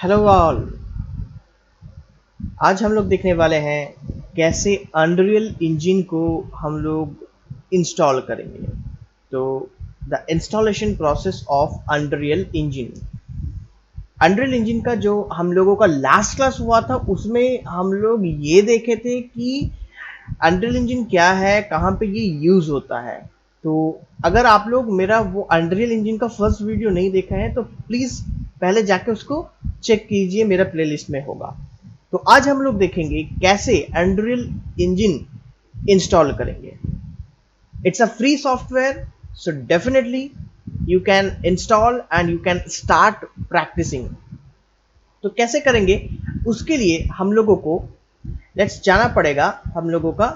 Hello all. आज हम लोग देखने वाले हैं कैसे अनरियल इंजन को हम लोग इंस्टॉल करेंगे। तो the installation process of unreal engine. Unreal Engine का जो हम लोगों का लास्ट क्लास हुआ था उसमें हम लोग ये देखे थे कि अनरियल इंजन क्या है, कहाँ पे ये यूज होता है। तो अगर आप लोग मेरा वो अनरियल इंजन का फर्स्ट वीडियो नहीं देखा है तो प्लीज पहले जाके उसको चेक कीजिए, मेरा प्लेलिस्ट में होगा। तो आज हम लोग देखेंगे कैसे अनरियल इंजन इंस्टॉल करेंगे। It's a free software, so definitely you can install and you can start practicing. तो कैसे करेंगे उसके लिए हम लोगों को लेट्स जाना पड़ेगा हम लोगों का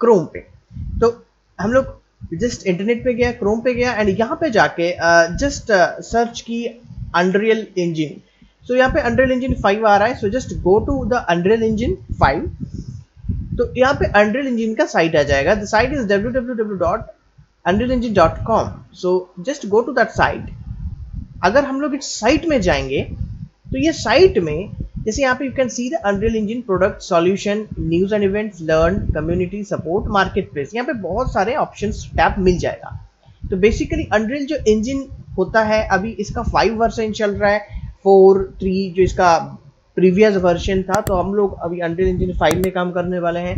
क्रोम पे। तो हम लोग जस्ट इंटरनेट पे गया, क्रोम पे गया एंड यहाँ पे जाके जस्ट सर्च की अनरियल इंजन। सो यहाँ पे अनरियल इंजन 5 आ रहा है, so just go to the Unreal Engine 5। तो यहाँ पे अनरियल इंजन का साइट आ जाएगा। The site is www.unrealengine.com। So just go to that site. अगर हम लोग इस साइट में जाएंगे तो ये साइट में जैसे यहाँ पे you can see the Unreal engine product solution, news and events, learn, community support, market place, यहाँ पे बहुत सारे ऑप्शंस टैब मिल जाएगा। तो बेसिकली अनरियल जो इंजन होता है अभी इसका 5 वर्जन चल रहा है, 4, 3 जो इसका प्रीवियस वर्जन था। तो हम लोग अभी अनरियल इंजन 5 में काम करने वाले हैं।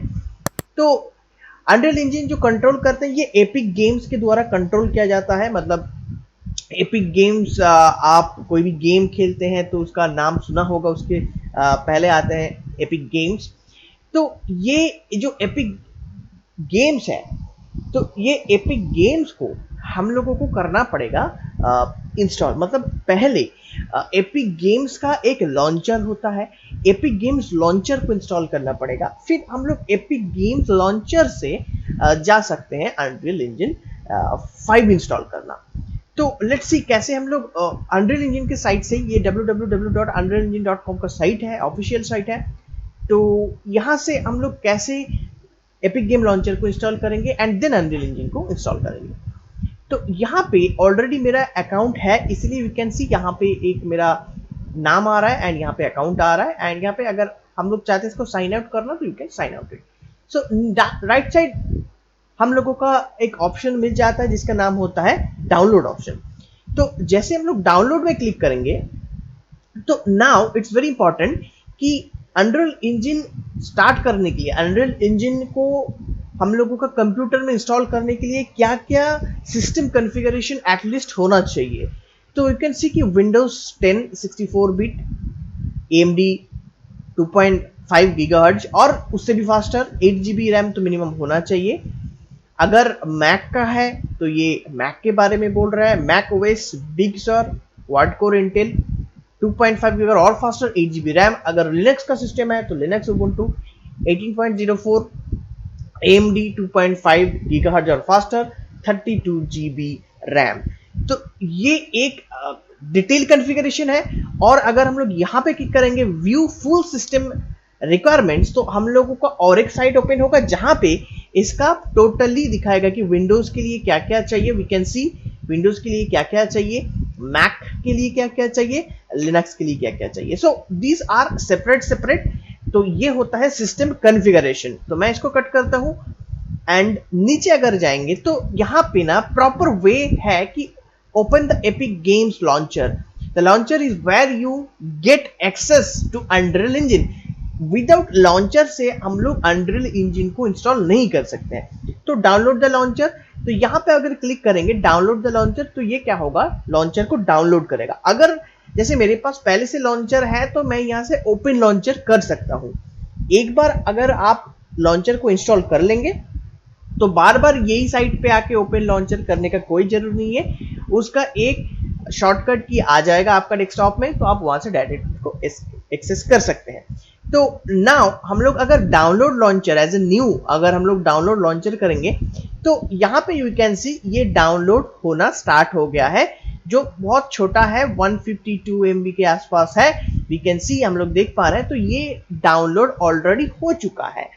तो अनरियल इंजन जो कंट्रोल करते हैं ये एपिक गेम्स के द्वारा कंट्रोल किया जाता है। मतलब एपिक गेम्स, आप कोई भी गेम खेलते हैं तो उसका नाम सुना होगा, उसके पहले आते हैं एपिक गेम्स। तो ये जो एपिक गेम्स है तो ये एपिक गेम्स को हम लोगों को करना पड़ेगा इंस्टॉल। मतलब पहले एपिक गेम्स का एक लॉन्चर होता है, एपिक गेम्स लॉन्चर को इंस्टॉल करना पड़ेगा, फिर हम लोग एपिक गेम्स लॉन्चर से जा सकते हैं अनरियल इंजन 5 इंस्टॉल करना। तो लेट्स सी कैसे हम लोग अनरियल इंजन के साइट से, ये www.unrealengine.com का साइट है, ऑफिशियल साइट है। तो यहाँ से हम लोग कैसे एपिक गेम लॉन्चर को इंस्टॉल करेंगे एंड देन अनरियल इंजन को इंस्टॉल करेंगे। तो यहाँ पे ऑलरेडी मेरा अकाउंट है, इसलिए यू कैन सी यहाँ पे एक मेरा नाम आ रहा है एंड यहाँ पे अकाउंट आ रहा है एंड यहाँ पे अगर हम लोग चाहते हैं इसको साइन आउट करना तो you can sign out it. So right side हम लोगों का एक ऑप्शन मिल जाता है जिसका नाम होता है डाउनलोड ऑप्शन। तो जैसे हम लोग डाउनलोड में क्लिक करेंगे तो नाउ इट्स वेरी इंपॉर्टेंट कि अनरियल इंजन स्टार्ट करने के लिए, अनरियल इंजन को हम लोगों का कंप्यूटर में इंस्टॉल करने के लिए क्या क्या सिस्टम कॉन्फ़िगरेशन एटलीस्ट होना चाहिए। तो यू कैन सी कि विंडोज 10 64 बिट, AMD 2.5 गीगाहर्ट्ज और उससे भी फास्टर, 8 GB रैम तो मिनिमम होना चाहिए। अगर मैक का है तो ये मैक के बारे में बोल रहा है, Mac OS Big Sur, quad core Intel 2.5 giga और फास्टर, 8 GB रैम। अगर लिनक्स का सिस्टम है तो लिनक्स उबुंटू 18.04, AMD 2.5 गीगाहर्ट्ज और फास्टर, 32 GB रैम। तो ये एक डिटेल कॉन्फ़िगरेशन है। और अगर हम लोग यहाँ पे क्लिक करेंगे व्यू फुल सिस्टम रिक्वायरमेंट्स तो हम लोगों का और एक साइट ओपन होगा जहां पे इसका टोटली दिखाएगा कि विंडोज के लिए क्या क्या चाहिए। वी कैन सी विंडोज के लिए क्या क्या चाहिए, मैक के लिए क्या क्या चाहिए, लिनक्स के लिए क्या क्या चाहिए। So these are separate. तो ये होता है सिस्टम कॉन्फ़िगरेशन। तो मैं इसको कट करता हूं एंड नीचे अगर जाएंगे तो यहाँ पे ना प्रॉपर वे है कि open the Epic Games launcher. The launcher is where you get access to Unreal Engine. Without launcher से हम लोग अनरियल इंजन को इंस्टॉल नहीं कर सकते हैं। तो डाउनलोड द लॉन्चर, तो यहाँ पे अगर क्लिक करेंगे डाउनलोड द लॉन्चर तो ये क्या होगा, लॉन्चर को डाउनलोड करेगा। अगर जैसे मेरे पास पहले से लॉन्चर है तो मैं यहाँ से ओपन लॉन्चर कर सकता हूँ। एक बार अगर आप लॉन्चर को इंस्टॉल कर लेंगे तो बार बार यही साइट पे आके ओपन लॉन्चर करने का कोई जरूर नहीं है। उसका एक शॉर्टकट की आ जाएगा आपका डेस्कटॉप में, तो आप वहां से डायरेक्ट को एक्सेस कर सकते हैं। तो नाउ हम लोग अगर download launcher as a new, अगर हम लोग डाउनलोड लॉन्चर करेंगे तो यहाँ पे यू कैन सी ये डाउनलोड होना स्टार्ट हो गया है, जो बहुत छोटा है, 152 MB के आसपास है। वी कैन सी हम लोग देख पा रहे हैं। तो ये डाउनलोड ऑलरेडी हो चुका है।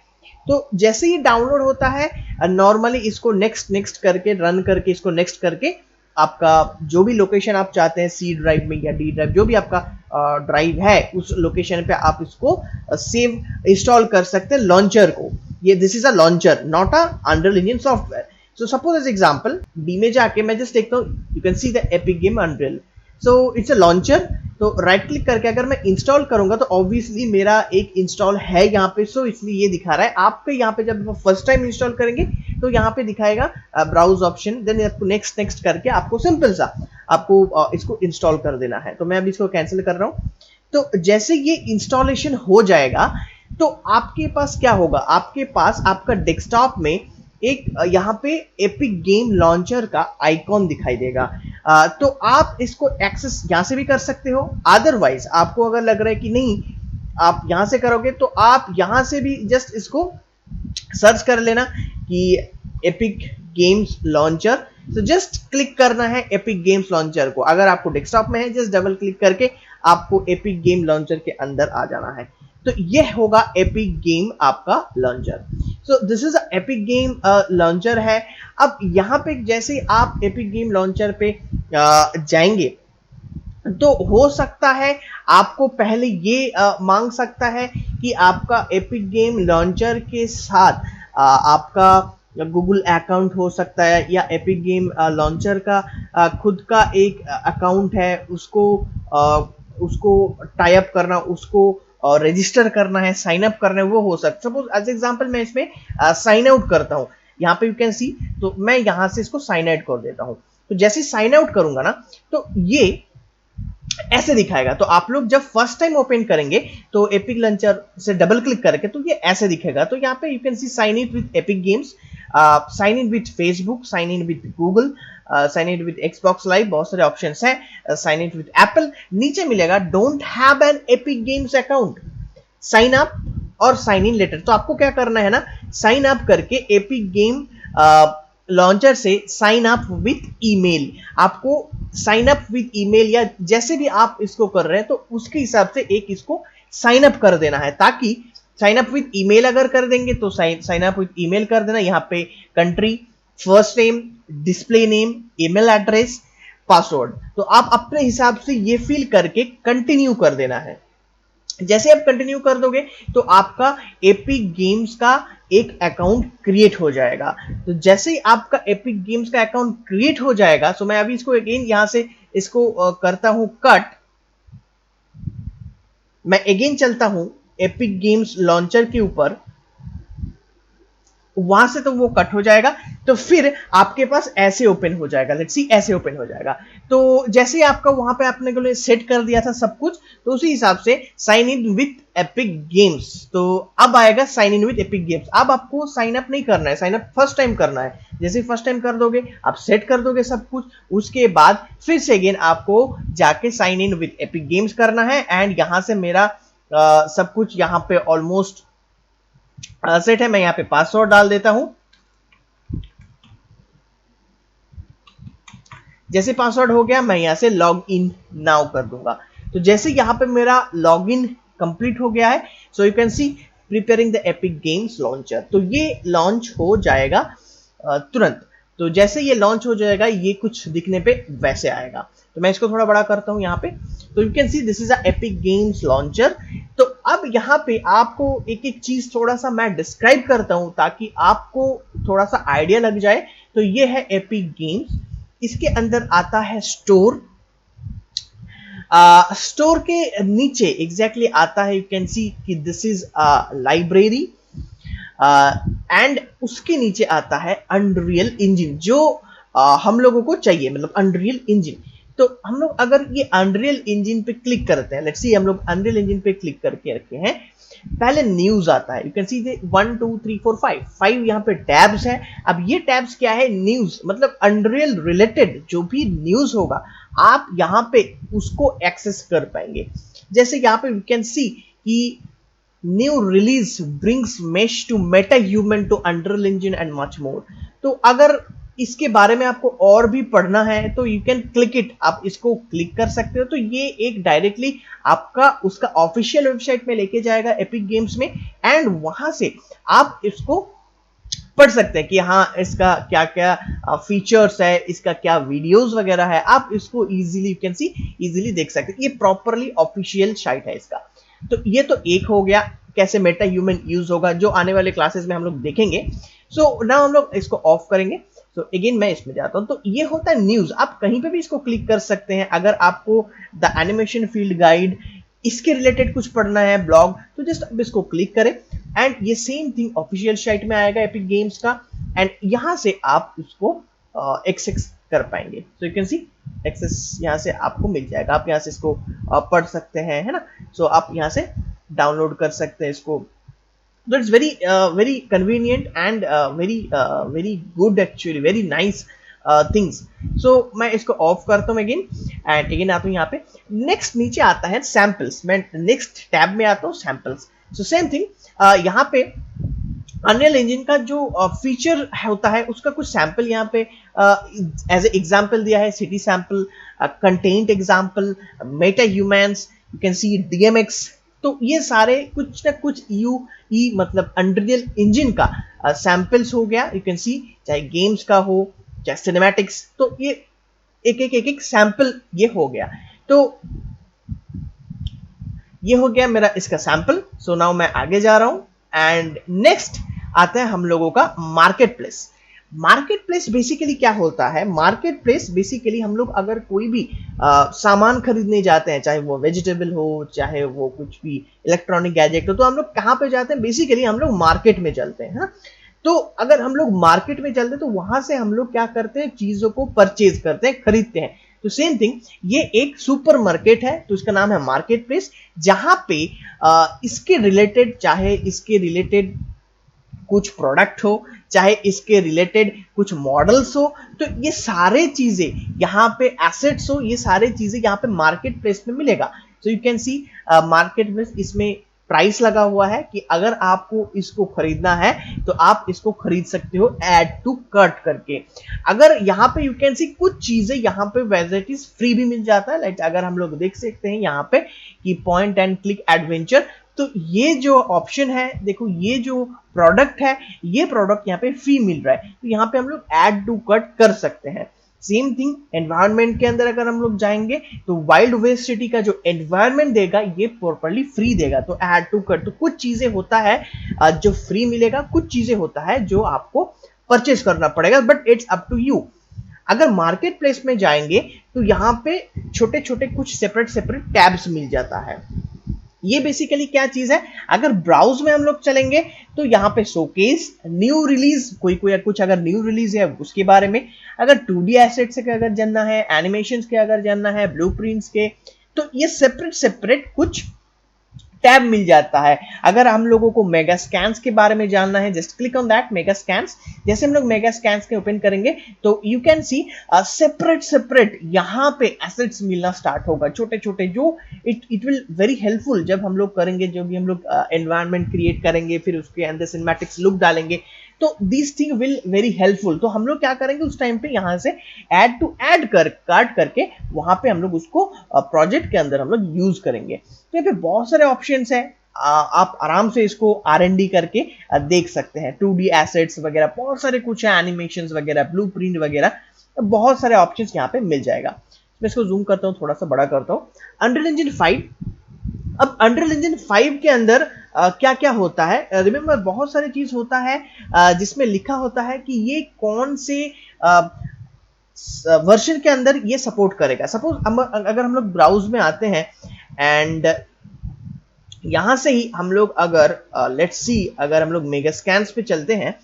तो जैसे ही डाउनलोड होता है नॉर्मली इसको नेक्स्ट करके रन करके इसको नेक्स्ट करके आपका जो भी लोकेशन आप चाहते हैं सी ड्राइव में या डी ड्राइव, जो भी आपका ड्राइव है उस लोकेशन पे आप इसको सेव इंस्टॉल कर सकते हैं लॉन्चर को। ये this is a launcher not a Unreal Engine software. So suppose as example D में जाके मैं जस्ट देखता हूँ, you can see the Epic game Unreal. So it's a launcher. तो राइट क्लिक करके अगर मैं इंस्टॉल करूंगा तो ऑब्वियसली मेरा एक इंस्टॉल है यहाँ पे, सो इसलिए ये दिखा रहा है। आपके यहाँ पे जब फर्स्ट टाइम इंस्टॉल करेंगे तो यहाँ पे दिखाएगा ब्राउज ऑप्शन, देन आपको नेक्स्ट नेक्स्ट करके आपको सिंपल सा आपको इसको इंस्टॉल कर देना है। तो मैं अभी इसको कैंसिल कर रहा हूँ। तो जैसे ये इंस्टॉलेशन हो जाएगा तो आपके पास क्या होगा, आपके पास आपका डेस्कटॉप में एक यहाँ पे एपिक गेम लॉन्चर का आइकॉन दिखाई देगा। तो आप इसको एक्सेस यहाँ से भी कर सकते हो, अदरवाइज आपको अगर लग रहा है कि नहीं आप यहाँ से करोगे तो आप यहाँ से भी जस्ट इसको सर्च कर लेना कि एपिक गेम्स लॉन्चर। तो जस्ट क्लिक करना है एपिक गेम्स लॉन्चर को। अगर आपको डेस्कटॉप में है जस्ट डबल क्लिक करके आपको एपिक गेम लॉन्चर के अंदर आ जाना है। तो ये होगा एपिक गेम आपका launcher. So this is epic game launcher है। अब यहाँ पे जैसे आप एपिक गेम लॉन्चर पे जाएंगे तो हो सकता है आपको पहले ये मांग सकता है कि आपका एपिक गेम लॉन्चर के साथ आपका गूगल अकाउंट हो सकता है, या एपिक गेम लॉन्चर का खुद का एक अकाउंट है, उसको टाई अप करना, उसको रजिस्टर करना है, साइन अप करना है, वो हो सकता है। सपोज एज एग्जांपल मैं इसमें साइन आउट करता हूं, यहाँ पे यू कैन सी, तो मैं यहां से इसको साइन आउट कर देता हूं। तो जैसे साइन आउट करूंगा ना तो ये ऐसे दिखाएगा। तो आप लोग जब फर्स्ट टाइम ओपन करेंगे तो एपिक लॉन्चर से डबल क्लिक करके तो ये ऐसे दिखेगा। तो यहाँ पे you can see sign in with Epic Games, sign in with Facebook, sign in with Google, sign in with Xbox Live, बहुत सारे ऑप्शंस हैं, साइन इन विद एप्पल। नीचे मिलेगा don't have an Epic Games account, sign up और sign in later. तो आपको क्या करना है ना, साइन अप करके एपिक गेम लॉन्चर से साइन अप विथ ईमेल, आपको साइन अप विथ ईमेल या जैसे भी आप इसको कर रहे हैं तो उसके हिसाब से एक इसको साइन अप कर देना है। ताकि साइन अप विथ ईमेल अगर कर देंगे तो साइन अप विथ ईमेल कर देना, यहाँ पे country, first name, display name, email address, password. तो आप अपने हिसाब से ये फिल करके कंटिन्यू कर देना है। जैसे आप कंटिन्यू कर दोगे तो आपका एपिक गेम्स का एक अकाउंट क्रिएट हो जाएगा। तो जैसे ही आपका एपिक गेम्स का अकाउंट क्रिएट हो जाएगा, तो मैं अभी इसको अगेन यहां से इसको करता हूं कट, मैं अगेन चलता हूं एपिक गेम्स लॉन्चर के ऊपर, वहां से तो वो कट हो जाएगा। तो फिर आपके पास ऐसे ओपन हो जाएगा, लेट्स सी ऐसे ओपन हो जाएगा। तो जैसे ही आपका वहां पे आपने को सेट कर दिया था सब कुछ, तो उसी हिसाब से sign in with Epic Games, तो अब आएगा sign in with Epic Games. अब आपको साइन अप नहीं करना है, साइन अप फर्स्ट टाइम करना है। जैसे फर्स्ट टाइम कर दोगे, आप सेट कर दोगे सब कुछ, उसके बाद फिर से अगेन आपको जाके sign in with Epic Games करना है। एंड यहां से मेरा सब कुछ यहाँ पे ऑलमोस्ट सेट है। मैं यहाँ पे पासवर्ड डाल देता हूं। जैसे पासवर्ड हो गया, मैं यहां से लॉग इन नाउ कर दूंगा। तो जैसे यहां पे मेरा लॉग इन कंप्लीट हो गया है, सो you can C preparing the Epic Games launcher. तो ये लॉन्च हो जाएगा तुरंत। तो जैसे ये लॉन्च हो जाएगा, ये कुछ दिखने पे वैसे आएगा। तो मैं इसको थोड़ा बड़ा करता हूं यहाँ पे। तो you can see this is a epic Games launcher. तो अब यहाँ पे आपको एक एक चीज थोड़ा सा मैं डिस्क्राइब करता हूं ताकि आपको थोड़ा सा आइडिया लग जाए। तो ये है एपिक गेम्स, इसके अंदर आता है स्टोर, स्टोर के नीचे एग्जैक्टली आता है, यू कैन सी कि दिस इज लाइब्रेरी, एंड उसके नीचे आता है अनरियल इंजन, जो हम लोगों को चाहिए, मतलब अनरियल इंजन। तो हम लोग अगर ये अनरियल इंजन पे क्लिक करते हैं, लेट्स सी हम लोग अनरियल इंजन पे क्लिक करके रखे हैं, पहले न्यूज आता है, यू कैन सी 1 2 3 4 5 यहाँ पे टैब्स है। अब ये टैब्स क्या है, न्यूज, मतलब अनरियल रिलेटेड जो भी न्यूज होगा आप यहाँ पे उसको एक्सेस कर पाएंगे। जैसे यहाँ पे यू कैन सी कि new release brings mesh to MetaHuman to Unreal Engine and much more. तो अगर इसके बारे में आपको और भी पढ़ना है तो यू कैन क्लिक इट, आप इसको क्लिक कर सकते हो। तो ये एक डायरेक्टली आपका उसका ऑफिशियल वेबसाइट में लेके जाएगा एपिक गेम्स में, एंड वहां से आप इसको पढ़ सकते हैं कि हाँ इसका क्या क्या फीचर्स है, इसका क्या वीडियोस वगैरह है, आप इसको easily you can C easily देख सकते हैं। ये प्रॉपरली ऑफिशियल साइट है इसका। तो ये तो एक हो गया कैसे मेटा ह्यूमन यूज होगा, जो आने वाले क्लासेस में हम लोग देखेंगे। सो नाउ हम लोग इसको ऑफ करेंगे। तो अगेन मैं इसमें जाता हूं। तो ये होता है न्यूज, आप कहीं पे भी इसको क्लिक कर सकते हैं। अगर आपको द एनिमेशन फील्ड गाइड इसके रिलेटेड कुछ पढ़ना है, ब्लॉग, तो जस्ट अब इसको क्लिक करें एंड ये सेम थिंग ऑफिशियल साइट में आएगा एपिक गेम्स का, एंड यहां से आप उसको एक्सेस कर पाएंगे। तो यू कैन सी एक्सेस यहां से आपको मिल जाएगा, आप यहां से इसको पढ़ सकते हैं, है ना। सो आप यहां से डाउनलोड कर सकते हैं इसको। So it's very convenient and very good, actually very nice things. So मैं इसको ऑफ करता हूँ अगेन एंड अगेन आता हूँ यहाँ पे। नेक्स्ट नीचे आता है सैम्पल्स, मैं नेक्स्ट टैब में आता हूँ सैम्पल्स। सो सेम थिंग यहाँ पे अनरियल इंजन का जो फीचर होता है उसका कुछ सैंपल यहाँ पे एज ए एग्जांपल दिया है। City sample, content example, Meta humans, you can C DMX. तो ये सारे कुछ ना कुछ यूई मतलब अनरियल इंजन का सैंपल्स हो गया। यू कैन सी चाहे गेम्स का हो चाहे सिनेमैटिक्स, तो ये एक सैंपल ये हो गया। तो ये हो गया मेरा इसका सैंपल। सो नाउ मैं आगे जा रहा हूं एंड नेक्स्ट आता है हम लोगों का market place. Market place basically क्या होता है? मार्केट प्लेस बेसिकली हम लोग अगर कोई भी सामान खरीदने जाते हैं, चाहे वो वेजिटेबल हो चाहे वो कुछ भी इलेक्ट्रॉनिक गैजेट हो, तो हम लोग कहाँ पे जाते हैं? बेसिकली हम लोग मार्केट में चलते हैं। हाँ? तो अगर हम लोग मार्केट में चलते हैं तो वहां से हम लोग क्या करते हैं? चीजों को परचेज करते हैं, खरीदते हैं। तो सेम थिंग ये एक सुपर मार्केट है, तो इसका नाम है मार्केट प्लेस, जहां पे इसके रिलेटेड चाहे इसके रिलेटेड कुछ प्रोडक्ट हो चाहे इसके रिलेटेड कुछ मॉडल्स हो, तो ये सारे चीजें यहाँ पे एसेट्स हो, ये सारे चीजें यहाँ पे मार्केट प्लेस में मिलेगा। सो you can C market place, इसमें प्राइस लगा हुआ है कि अगर आपको इसको खरीदना है तो आप इसको खरीद सकते हो ऐड टू कार्ट करके। अगर यहाँ पे यू कैन सी कुछ चीजें यहाँ पे वेजिटीज फ्री भी मिल जाता है। लाइक अगर हम लोग देख सकते हैं यहाँ पे कि पॉइंट एंड क्लिक एडवेंचर, तो ये जो ऑप्शन है, देखो ये जो प्रोडक्ट है, ये प्रोडक्ट यहाँ पे फ्री मिल रहा है, तो यहाँ पे हम लोग ऐड टू कट कर सकते हैं। सेम थिंग एनवायरनमेंट के अंदर अगर हम लोग जाएंगे तो वाइल्ड वेस्ट सिटी का जो एनवायरनमेंट देगा ये प्रॉपर्ली फ्री देगा, तो ऐड टू कट। तो कुछ चीजें होता है जो फ्री मिलेगा, कुछ चीजें होता है जो आपको परचेज करना पड़ेगा, but it's up to you. अगर मार्केट प्लेस में जाएंगे तो यहाँ पे छोटे छोटे कुछ सेपरेट टैब्स मिल जाता है। ये बेसिकली क्या चीज है? अगर ब्राउज में हम लोग चलेंगे तो यहाँ पे शोकेस, न्यू रिलीज, कोई कुछ अगर न्यू रिलीज है उसके बारे में, अगर 2D एसेट्स के अगर जानना है, एनिमेशंस के अगर जानना है, ब्लूप्रिंट्स के, तो ये सेपरेट कुछ टैब मिल जाता है। अगर हम लोगों को मेगा स्कैन्स के बारे में जानना है, just click on that mega scans. जैसे हम लोग मेगा स्कैन्स के ओपन करेंगे तो यू कैन सी सेपरेट यहाँ पे एसेट्स मिलना स्टार्ट होगा, छोटे छोटे, जो इट विल वेरी हेल्पफुल जब हम लोग करेंगे, जो भी हम लोग एनवायरनमेंट क्रिएट करेंगे, फिर उसके अंदर सिनेमैटिक्स लुक डालेंगे, तो this thing will very helpful. तो हम लोग क्या करेंगे उस टाइम पे यहाँ से ऐड टू ऐड काट करके वहां पे हम लोग उसको प्रोजेक्ट के अंदर हम लोग यूज करेंगे। तो यहाँ पे बहुत सारे ऑप्शंस हैं, आप आराम से इसको R&D करके देख सकते हैं। 2D एसेट्स वगैरह बहुत सारे कुछ है, एनिमेशंस वगैरह, ब्लूप्रिंट वगैरह, बहुत सारे ऑप्शंस यहाँ पे मिल जाएगा। मैं इसको जूम करता हूँ, थोड़ा सा बड़ा करता हूँ। अनरियल इंजन 5, अब अनरियल इंजन 5 के अंदर क्या क्या होता है? रिमेंबर बहुत सारी चीज होता है जिसमें लिखा होता है कि ये कौन से वर्जन के अंदर ये सपोर्ट करेगा। सपोज अगर हम लोग ब्राउज में आते हैं एंड यहां से ही हम लोग अगर लेट्स सी अगर हम लोग मेगा स्कैन्स पे चलते हैं,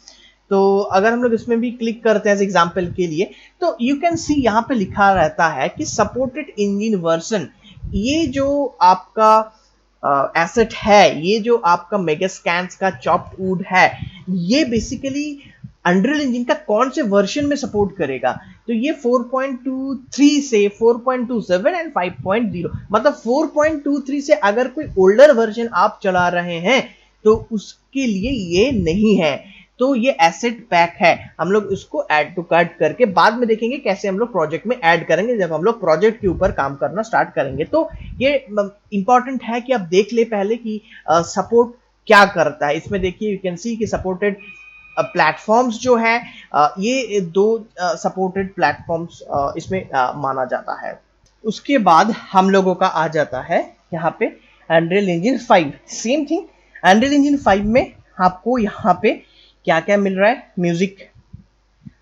तो अगर हम लोग इसमें भी क्लिक करते हैं एग्जांपल के लिए, तो यू कैन सी यहाँ पे लिखा रहता है कि सपोर्टेड इंजन वर्जन। ये जो आपका एसेट है, ये जो आपका मेगा स्कैन्स का चॉप्ड वुड है, ये बेसिकली अनरियल इंजन का कौन से वर्जन में सपोर्ट करेगा? तो ये 4.23 से 4.27 एंड 5.0, मतलब 4.23 से अगर कोई ओल्डर वर्जन आप चला रहे हैं तो उसके लिए ये नहीं है। तो ये एसेट पैक है, हम लोग इसको ऐड टू कार्ट करके बाद में देखेंगे कैसे हम लोग प्रोजेक्ट में ऐड करेंगे, जब हम लोग प्रोजेक्ट के ऊपर काम करना स्टार्ट करेंगे। तो ये इंपॉर्टेंट है कि आप देख ले पहले कि सपोर्ट क्या करता है। इसमें देखिए यू कैन सी कि सपोर्टेड प्लेटफॉर्म्स जो है ये दो सपोर्टेड प्लेटफॉर्म्स इसमें माना जाता है। उसके बाद हम लोगों का आ जाता है यहाँ पे Unreal Engine 5। Same thing, unreal Engine 5 में आपको यहाँ पे क्या क्या मिल रहा है, म्यूजिक।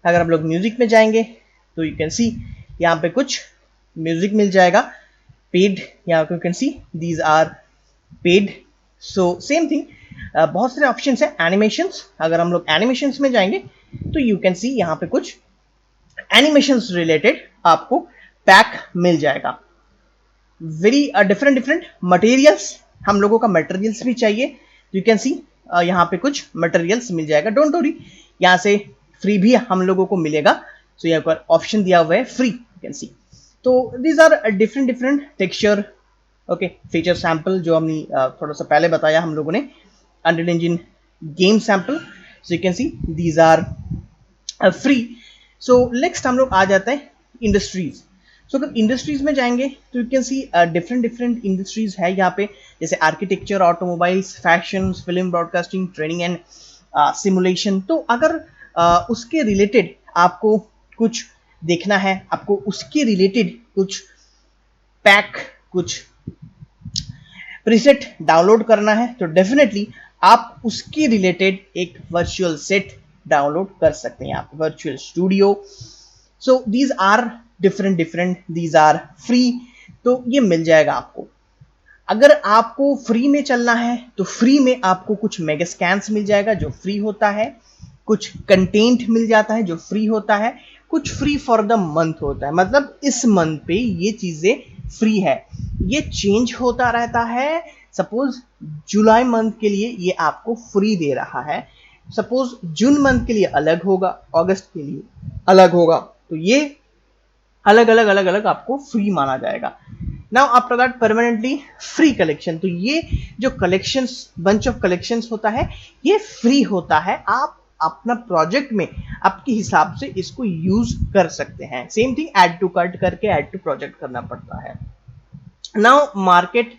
अगर हम लोग म्यूजिक में जाएंगे तो यू कैन सी यहाँ पे कुछ म्यूजिक मिल जाएगा पेड, यहाँ you can see these are paid. So same thing, बहुत सारे ऑप्शंस है। एनिमेशंस, अगर हम लोग एनिमेशंस में जाएंगे तो यू कैन सी यहाँ पे कुछ एनिमेशंस रिलेटेड आपको पैक मिल जाएगा। वेरी डिफरेंट डिफरेंट मटेरियल्स, हम लोगों का मटेरियल्स भी चाहिए, यू कैन सी यहाँ पे कुछ मटेरियल्स मिल जाएगा। डोंट वरी, यहाँ से फ्री भी हम लोगों को मिलेगा। सो यहाँ पर ऑप्शन दिया हुआ है फ्री, यू कैन सी। तो these are different different texture, okay, feature sample जो हमने थोड़ा सा पहले बताया हम लोगों ने, unreal engine game sample. So you can see these are free. So next हम लोग आ जाते हैं इंडस्ट्रीज। सो अगर इंडस्ट्रीज में जाएंगे तो you can C different different industries है यहाँ पे, जैसे architecture, automobiles, fashion, film, broadcasting, training and simulation. तो अगर उसके रिलेटेड आपको कुछ देखना है, आपको उसके रिलेटेड कुछ पैक, कुछ प्रीसेट डाउनलोड करना है, तो डेफिनेटली आप उसके रिलेटेड एक वर्चुअल सेट डाउनलोड कर सकते हैं यहाँ पे, virtual studio. So these are different different, these are free, तो ये मिल जाएगा आपको। अगर आपको फ्री में चलना है तो फ्री में आपको कुछ मेगा स्कैन्स मिल जाएगा जो फ्री होता है, कुछ कंटेंट मिल जाता है जो फ्री होता है, कुछ फ्री फॉर द मंथ होता है, मतलब इस मंथ पे ये चीजें फ्री है, ये चेंज होता रहता है। सपोज जुलाई मंथ के लिए ये आपको फ्री दे रहा है, सपोज जून मंथ के लिए अलग होगा, अगस्त के लिए अलग होगा, तो ये अलग अलग अलग अलग आपको फ्री माना जाएगा। Now after that permanently free collection, तो ये जो कलेक्शंस, बंच ऑफ कलेक्शंस होता है, ये फ्री होता है। आप अपना प्रोजेक्ट में आपके हिसाब से इसको यूज कर सकते हैं। Same thing, add to cart करके ऐड टू प्रोजेक्ट करना पड़ता है। Now market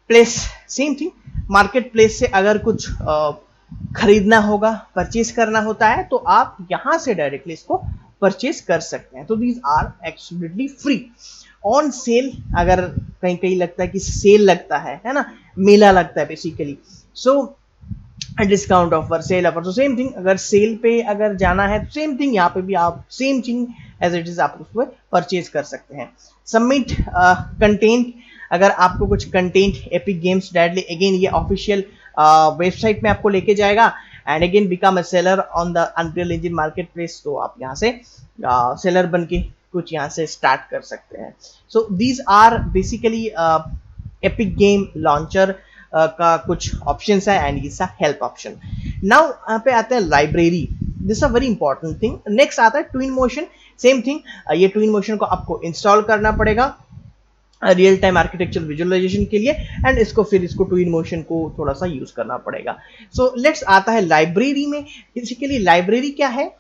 place, same thing, market place से अगर कुछ खरीदना होगा, परचेज करना होता है, तो आप यहां से डायरेक्टली इसको परचेज कर सकते हैं। तो these are absolutely free. On sale, अगर कहीं कहीं लगता है कि सेल लगता है ना, मेला लगता है basically, so discount offer, cell offer, तो सेम थिंग, अगर सेल पे अगर जाना है तो सेम थिंग यहाँ पे भी आप same thing as it is आप उसको परचेज कर सकते हैं। सबमिट कंटेंट, अगर आपको कुछ content epic games directly, again ये ऑफिशियल वेबसाइट में आपको लेके जाएगा, and again become a seller on the Unreal engine market place, तो आप यहाँ से सेलर बन के कुछ यहाँ से स्टार्ट कर सकते हैं। So these are basically Epic game launcher का कुछ ऑप्शंस है, एंड इसका हेल्प ऑप्शन। नाउ यहाँ पे आते हैं library, this a very important thing. Next आता है ट्विन मोशन। सेम थिंग, ये ट्विन मोशन को आपको इंस्टॉल करना पड़ेगा रियल टाइम आर्किटेक्चर विजुअलाइजेशन के लिए, एंड इसको फिर इसको ट्विन मोशन को थोड़ा सा यूज करना पड़ेगा। सो लेट्स आता है लाइब्रेरी में। बेसिकली लाइब्रेरी क्या है?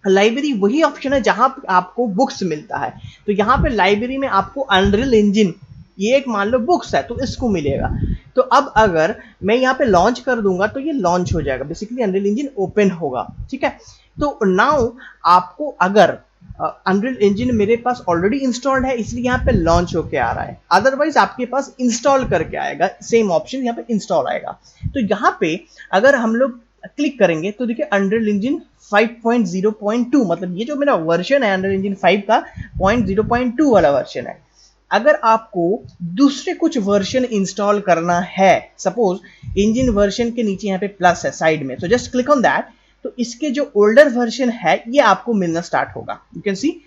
लाइब्रेरी वही ऑप्शन है जहां आपको बुक्स मिलता है। तो यहाँ पे लाइब्रेरी में आपको अनरियल इंजन, ये एक मान लो बुक्स है, तो इसको मिलेगा। तो अब अगर मैं यहाँ पे लॉन्च कर दूंगा तो ये लॉन्च हो जाएगा, बेसिकली अनरियल इंजन ओपन होगा, ठीक है। तो नाउ आपको अगर अनरियल इंजन मेरे पास ऑलरेडी इंस्टॉल्ड है, इसलिए यहाँ पे लॉन्च होके आ रहा है, अदरवाइज आपके पास इंस्टॉल करके आएगा, सेम ऑप्शन यहाँ पे इंस्टॉल आएगा। तो यहाँ पे अगर हम लोग क्लिक करेंगे तो देखिए अनरियल इंजन 5.0.2, मतलब ये जो मेरा वर्जन है अनरियल इंजन 5 का 0.2 वाला वर्जन है। अगर आपको दूसरे कुछ वर्जन इंस्टॉल करना है, सपोज इंजन वर्जन के नीचे यहाँ पे प्लस है साइड में, तो जस्ट क्लिक ऑन दैट, तो इसके जो ओल्डर वर्जन है ये आपको मिलना स्टार्ट होगा। यू कैन सी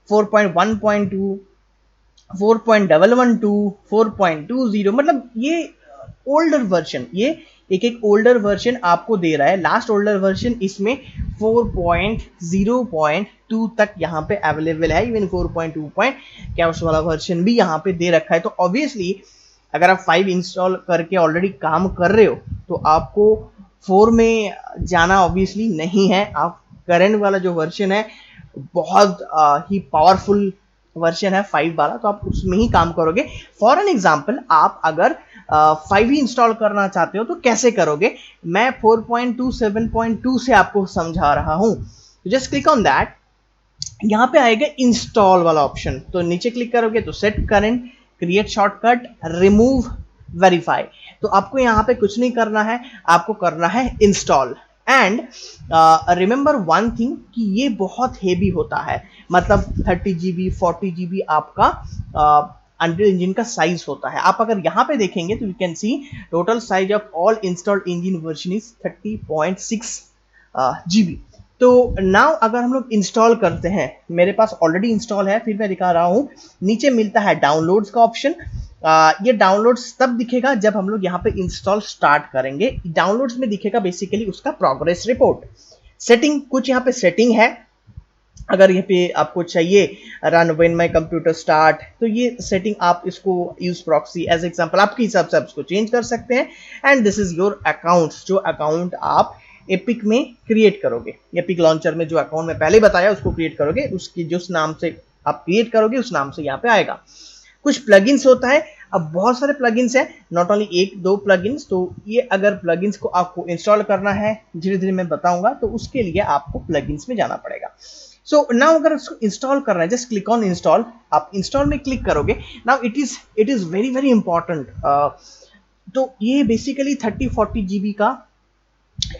4.1.2, 4.112, 4.20, मतलब ये ओल्डर वर्जन, ये एक एक ओल्डर वर्जन आपको दे रहा है। लास्ट ओल्डर वर्जन इसमें 4.0.2 तक यहाँ पे अवेलेबल है, इवन 4.2 क्या उस वाला वर्जन भी यहाँ पे दे रखा है। तो ऑब्वियसली अगर आप 5 इंस्टॉल करके ऑलरेडी काम कर रहे हो तो आपको 4 में जाना ऑब्वियसली नहीं है। आप करंट वाला जो वर्जन है बहुत ही पावरफुल वर्जन है 5 वाला, तो आप उसमें ही काम करोगे। फॉर एन एग्जाम्पल, आप अगर 5 ही इंस्टॉल करना चाहते हो तो कैसे करोगे, मैं 4.2 7.2 से आपको समझा रहा हूं। जस्ट क्लिक ऑन दैट, यहाँ पे आएगा इंस्टॉल वाला ऑप्शन, तो नीचे क्लिक करोगे तो set current, create shortcut, remove, verify. तो आपको यहाँ पे कुछ नहीं करना है, आपको करना है install. And remember one thing कि ये बहुत हेवी होता है, मतलब 30 GB 40 GB आपका अनरियल इंजन का साइज होता है। आप अगर यहाँ पे देखेंगे तो you can C total size of all installed engine version is 30.6 GB। तो नाउ अगर हम लोग इंस्टॉल करते हैं, मेरे पास ऑलरेडी इंस्टॉल है, फिर मैं दिखा रहा हूं, नीचे मिलता है डाउनलोड्स का ऑप्शन। ये डाउनलोड्स तब दिखेगा जब हम लोग यहाँ पे इंस्टॉल स्टार्ट करेंगे। डाउनलोड्स में दिखेगा बेसिकली उसका प्रोग्रेस रिपोर्ट। सेटिंग, कुछ यहाँ पे सेटिंग है, अगर यहाँ पे आपको चाहिए run when my computer start, तो ये सेटिंग आप इसको यूज प्रॉक्सी एज एग्जांपल आपके हिसाब से आप इसको चेंज कर सकते हैं। And this is your accounts, जो अकाउंट आप एपिक में क्रिएट करोगे, एपिक लॉन्चर में जो अकाउंट मैं पहले बताया उसको क्रिएट करोगे, उसकी जिस नाम से आप क्रिएट करोगे उस नाम से यहाँ पे आएगा। कुछ प्लगइन्स होता है, अब बहुत सारे प्लगइन्स हैं, नॉट ओनली एक दो प्लगइन्स। तो ये अगर प्लगइन्स को आपको इंस्टॉल करना है, धीरे धीरे मैं बताऊंगा, तो उसके लिए आपको प्लगइन्स में जाना पड़ेगा। सो नाउ अगर उसको इंस्टॉल करना है, जस्ट क्लिक ऑन इंस्टॉल, आप इंस्टॉल में क्लिक करोगे। Now it is very very important. तो ये बेसिकली 30-40 GB का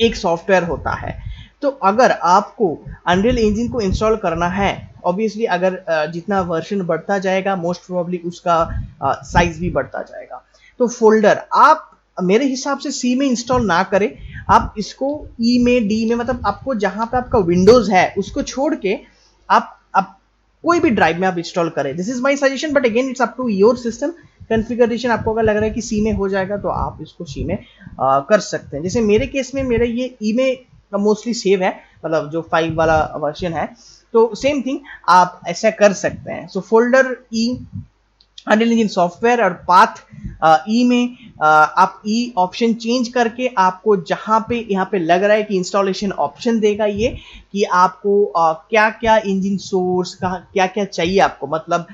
एक सॉफ्टवेयर होता है। तो अगर आपको अनरियल इंजन को इंस्टॉल करना है, ऑब्वियसली अगर जितना वर्जन बढ़ता जाएगा मोस्ट प्रोबेबली उसका साइज भी बढ़ता जाएगा। तो फोल्डर आप मेरे हिसाब से सी में इंस्टॉल ना करें, आप इसको ई में, डी में, मतलब आपको जहां पे आपका विंडोज है उसको छोड़ के आप कोई भी ड्राइव में आप इंस्टॉल करें। This is my suggestion, but again it's up to your system configuration. आपको अगर लग रहा है कि सी में हो जाएगा तो आप इसको सी में कर सकते हैं। जैसे मेरे केस में मेरा ये ई में मोस्टली सेव है, मतलब जो 5 वाला वर्जन है, तो सेम थिंग आप ऐसा कर सकते हैं। सो फोल्डर ई अनरियल इंजन सॉफ्टवेयर और पाथ ई में आप ई ऑप्शन चेंज करके आपको जहां पे यहाँ पे लग रहा है कि इंस्टॉलेशन ऑप्शन देगा ये कि आपको क्या क्या इंजन सोर्स का क्या क्या चाहिए आपको, मतलब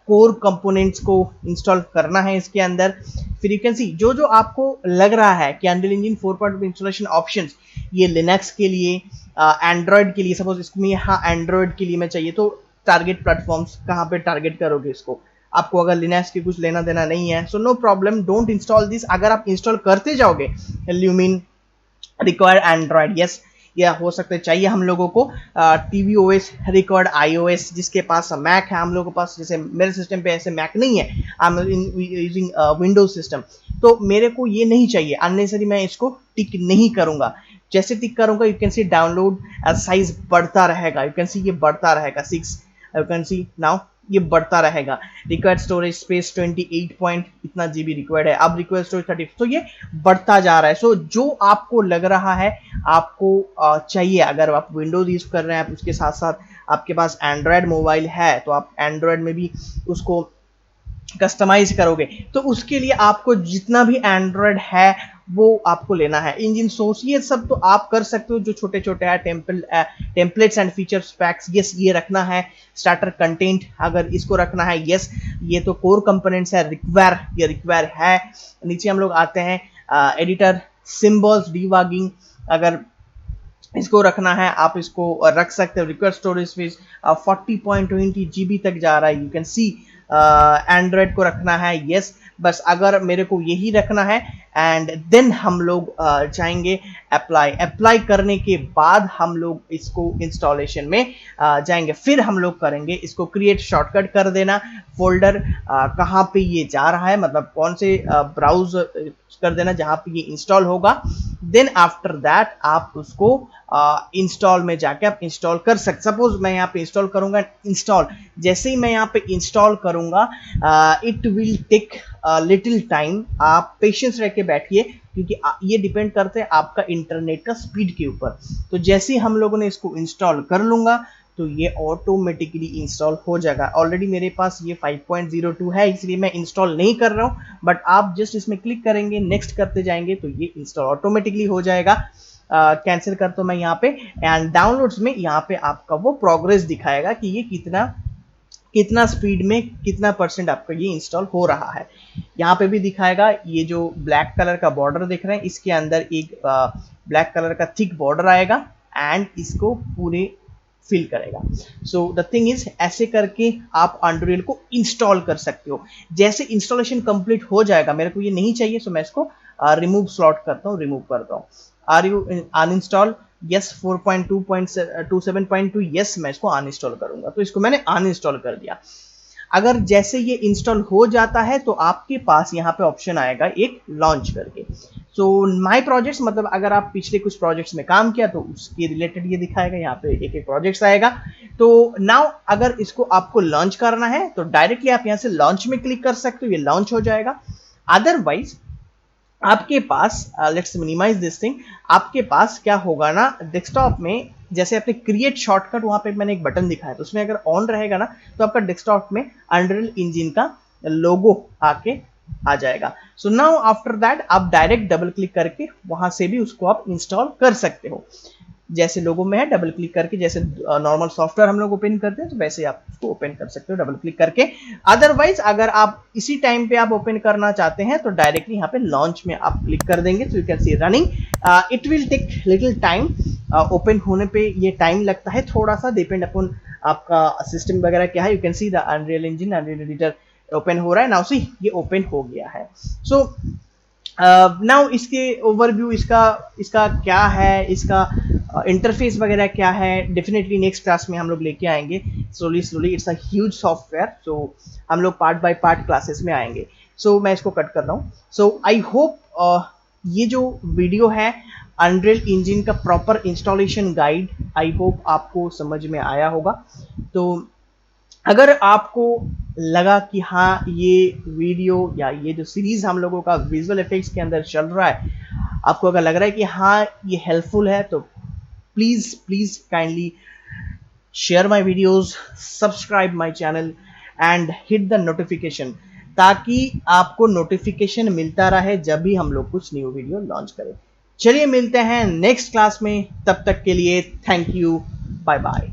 कोर कंपोनेंट्स को इंस्टॉल करना है इसके अंदर। फिर यू कैन सी जो जो आपको लग रहा है कि अनरियल इंजन 4.2 इंस्टॉलेशन ऑप्शंस, ये लिनक्स के लिए, एंड्रॉयड के लिए, सपोज इसमें यहाँ एंड्रॉयड के लिए मैं चाहिए तो टारगेट प्लेटफॉर्म्स कहाँ पे टारगेट करोगे इसको। आपको अगर लिनक्स की कुछ लेना देना नहीं है, so no problem, don't install this. अगर आप इंस्टॉल करते जाओगे ल्यूमिन रिक्वायर्ड एंड्रॉयड, यस, या हो सकता है चाहिए हम लोगों को टीवी ओएस रिक्वायर्ड आईओएस, जिसके पास मैक है, हम लोगों के पास जैसे मेरे सिस्टम पे ऐसे मैक नहीं है, I am using Windows system, तो मेरे को ये नहीं चाहिए, अननेसेसरी मैं इसको टिक नहीं करूंगा। जैसे टिक करूंगा you can C download size बढ़ता रहेगा, यू कैन सी ये बढ़ता रहेगा 6, यू कैन सी नाउ ये बढ़ता रहेगा। रिक्वायर्ड स्टोरेज स्पेस 28 पॉइंट इतना जीबी रिक्वायर्ड है, अब रिक्वायर्ड स्टोरेज 30, तो ये बढ़ता जा रहा है। सो जो आपको लग रहा है आपको चाहिए, अगर आप विंडोज यूज कर रहे हैं, आप उसके साथ साथ आपके पास एंड्रॉयड मोबाइल है तो आप एंड्रॉयड में भी उसको कस्टमाइज करोगे, तो उसके लिए आपको जितना भी एंड्रॉयड है वो आपको लेना है। इंजन सोर्स ये सब तो आप कर सकते हो, जो छोटे छोटे है templates and features PACS, yes ये रखना है। स्टार्टर कंटेंट अगर इसको रखना है, यस ये तो कोर कंपोनेंट्स है, ये रिक्वायर है। नीचे हम लोग आते हैं एडिटर, सिंबल्स, डिबगिंग, अगर इसको रखना है आप इसको रख सकते हो। रिक्वायर्ड स्टोरेज स्पेस 40.20 GB तक जा रहा है, यू कैन सी। एंड्रॉयड को रखना है, यस, बस अगर मेरे को यही रखना है। एंड देन हम लोग जाएंगे अप्लाई करने के बाद हम लोग इसको इंस्टॉलेशन में जाएंगे, फिर हम लोग करेंगे इसको क्रिएट शॉर्टकट कर देना। फोल्डर कहाँ पे ये जा रहा है, मतलब कौन से ब्राउज कर देना जहां पे ये इंस्टॉल होगा। देन आफ्टर दैट आप उसको इंस्टॉल में जाके आप इंस्टॉल कर सकते। सपोज मैं यहाँ पे इंस्टॉल करूंगा, इंस्टॉल जैसे ही मैं यहाँ पे इंस्टॉल करूंगा it will take little time, आप पेशेंस रह के बैठिए, क्योंकि ये डिपेंड करते हैं आपका इंटरनेट का स्पीड के ऊपर। तो जैसे ही हम लोगों ने इसको इंस्टॉल कर लूंगा तो ये ऑटोमेटिकली इंस्टॉल हो जाएगा। ऑलरेडी मेरे पास ये 5.02 है, इसलिए मैं इंस्टॉल नहीं कर रहा हूँ, बट आप जस्ट इसमें क्लिक करेंगे, नेक्स्ट करते जाएंगे तो ये इंस्टॉल ऑटोमेटिकली हो जाएगा। कैंसिल करता हूं मैं यहाँ पे, एंड डाउनलोड्स में यहाँ पे आपका वो प्रोग्रेस दिखाएगा कि ये कितना कितना स्पीड में कितना परसेंट आपका ये इंस्टॉल हो रहा है। यहाँ पे भी दिखाएगा, ये जो ब्लैक कलर का बॉर्डर देख रहे हैं इसके अंदर एक ब्लैक कलर का थिक बॉर्डर आएगा एंड इसको पूरे फिल करेगा। सो द थिंग इज, ऐसे करके आप अनरियल को इंस्टॉल कर सकते हो। जैसे इंस्टॉलेशन कंप्लीट हो जाएगा, मेरे को ये नहीं चाहिए सो मैं इसको रिमूव स्लॉट करता हूँ, रिमूव करता हूँ। Are you uninstall? Yes. 4.2.27.2 yes, मैं इसको अनइंस्टॉल करूंगा, तो इसको मैंने अनइंस्टॉल कर दिया। अगर जैसे ये इंस्टॉल हो जाता है तो आपके पास यहाँ पे ऑप्शन आएगा एक लॉन्च करके। सो माय प्रोजेक्ट्स, मतलब अगर आप पिछले कुछ प्रोजेक्ट्स में काम किया तो उसके रिलेटेड ये दिखाएगा, यहाँ पे एक एक प्रोजेक्ट्स आएगा। तो नाउ अगर इसको आपको लॉन्च करना है तो डायरेक्टली आप यहाँ से लॉन्च में क्लिक कर सकते हो, ये लॉन्च हो जाएगा। अदरवाइज आपके पास, लेट्स मिनिमाइज दिस थिंग, आपके पास क्या होगा ना, डेस्कटॉप में जैसे अपने क्रिएट शॉर्टकट, वहां पे मैंने एक बटन दिखाया तो उसमें अगर ऑन रहेगा ना तो आपका डेस्कटॉप में अनरियल इंजन का लोगो आके आ जाएगा। सो नाउ आफ्टर दैट आप डायरेक्ट डबल क्लिक करके वहां से भी उसको आप इंस्टॉल कर सकते हो। जैसे लोगो में है, डबल क्लिक करके, जैसे नॉर्मल सॉफ्टवेयर हम लोग ओपन करते हैं तो वैसे आप उसको ओपन कर सकते हो डबल क्लिक करके। अदरवाइज अगर आप इसी टाइम पे आप ओपन करना चाहते हैं तो डायरेक्टली यहाँ पे लॉन्च में आप क्लिक कर देंगे, तो you can see running. It will take little time, open होने पे ये टाइम लगता है थोड़ा सा, डिपेंड अपॉन आपका सिस्टम वगैरह क्या है। You can see the Unreal engine, unreal editor open हो रहा है नाउ। सी ये ओपन हो गया है। सो नाउ इसके ओवरव्यू, इसका क्या है, इसका इंटरफेस वगैरह क्या है, डेफिनेटली नेक्स्ट क्लास में हम लोग लेके आएंगे slowly slowly. It's a huge software, so हम लोग पार्ट बाय पार्ट क्लासेस में आएंगे। सो मैं इसको कट कर रहा हूँ। सो आई होप ये जो वीडियो है अनरियल इंजन का proper installation guide, I hope आपको समझ में आया होगा। तो अगर आपको लगा कि हाँ ये वीडियो या ये जो सीरीज हम लोगों का विजुअल इफेक्ट्स के अंदर चल रहा है, आपको अगर लग रहा है कि हाँ ये हेल्पफुल है, तो please please kindly share my videos, subscribe my channel and hit the notification, ताकि आपको नोटिफिकेशन मिलता रहे जब भी हम लोग कुछ न्यू वीडियो लॉन्च करें। चलिए मिलते हैं नेक्स्ट क्लास में, तब तक के लिए थैंक यू, बाय बाय।